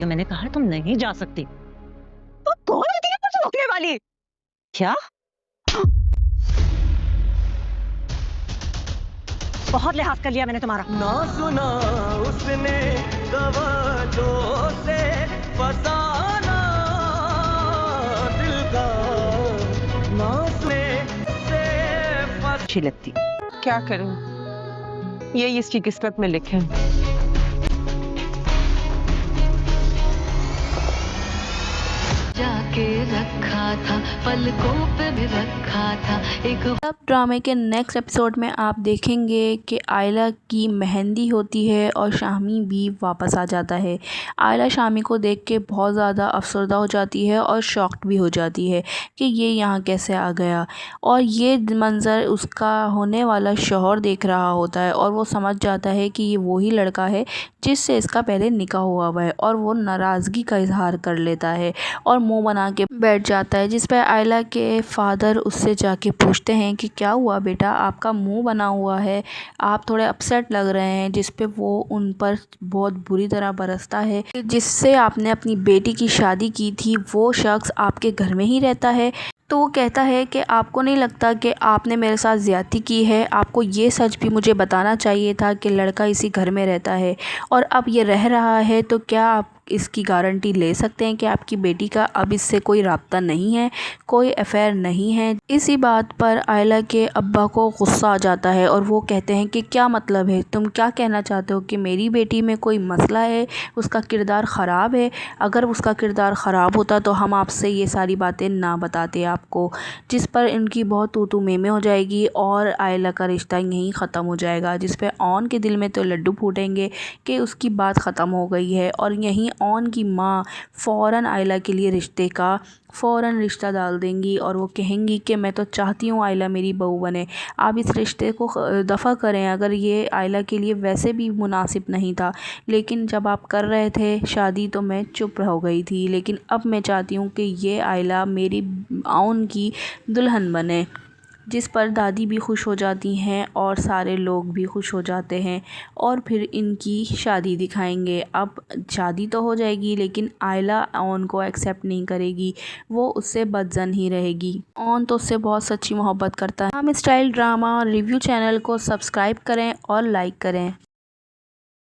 तो मैंने कहा तुम नहीं जा सकती। तो कौन होती है मुझे रोकने वाली? क्या? बहुत लिहाज कर लिया मैंने तुम्हारा। ना सुना उसने तवज्जो से फसाना दिल का ना सुने से अच्छी लगती। क्या करूं, यही इसकी किस्मत में लिखे है। जाके रखा था, पलकों पे भी रखा था एक। अब ड्रामे के नेक्स्ट एपिसोड में आप देखेंगे कि आयला की मेहंदी होती है और शामी भी वापस आ जाता है। आयला शामी को देख के बहुत ज़्यादा अफसरदा हो जाती है और शॉक्ड भी हो जाती है कि ये यहाँ कैसे आ गया। और ये मंज़र उसका होने वाला शौहर देख रहा होता है और वो समझ जाता है कि ये वही लड़का है जिससे इसका पहले निकाह हुआ है और वो नाराज़गी का इजहार कर लेता है और मुंह बना के बैठ जाता है। जिस पर आयला के फादर उससे जाके पूछते हैं कि क्या हुआ बेटा, आपका मुंह बना हुआ है, आप थोड़े अपसेट लग रहे हैं। जिस पे वो उन पर बहुत बुरी तरह बरसता है कि जिससे आपने अपनी बेटी की शादी की थी वो शख्स आपके घर में ही रहता है। तो वो कहता है कि आपको नहीं लगता कि आपने मेरे साथ ज़्यादती की है, आपको ये सच भी मुझे बताना चाहिए था कि लड़का इसी घर में रहता है और अब ये रह रहा है, तो क्या आप इसकी गारंटी ले सकते हैं कि आपकी बेटी का अब इससे कोई राब्ता नहीं है, कोई अफेयर नहीं है। इसी बात पर आयला के अब्बा को गुस्सा आ जाता है और वो कहते हैं कि क्या मतलब है, तुम क्या कहना चाहते हो कि मेरी बेटी में कोई मसला है, उसका किरदार ख़राब है? अगर उसका किरदार ख़राब होता तो हम आपसे ये सारी बातें ना बताते आपको। जिस पर इनकी बहुत तू में हो जाएगी और आयला का रिश्ता यहीं ख़त्म हो जाएगा। जिस पे ऑन के दिल में तो लड्डू फूटेंगे कि उसकी बात ख़त्म हो गई है और यहीं ऑन की माँ फ़ौरन आयला के लिए फ़ौरन रिश्ता डाल देंगी और वो कहेंगी कि मैं तो चाहती हूँ आयला मेरी बहू बने, आप इस रिश्ते को दफ़ा करें। अगर ये आयला के लिए वैसे भी मुनासिब नहीं था, लेकिन जब आप कर रहे थे शादी तो मैं चुप हो गई थी, लेकिन अब मैं चाहती हूँ कि ये आयला मेरी ऑन की दुल्हन बने। जिस पर दादी भी खुश हो जाती हैं और सारे लोग भी खुश हो जाते हैं और फिर इनकी शादी दिखाएंगे। अब शादी तो हो जाएगी लेकिन आयला ऑन को एक्सेप्ट नहीं करेगी, वो उससे बदजन ही रहेगी। ऑन तो उससे बहुत सच्ची मोहब्बत करता है। हम स्टाइल ड्रामा रिव्यू चैनल को सब्सक्राइब करें और लाइक करें।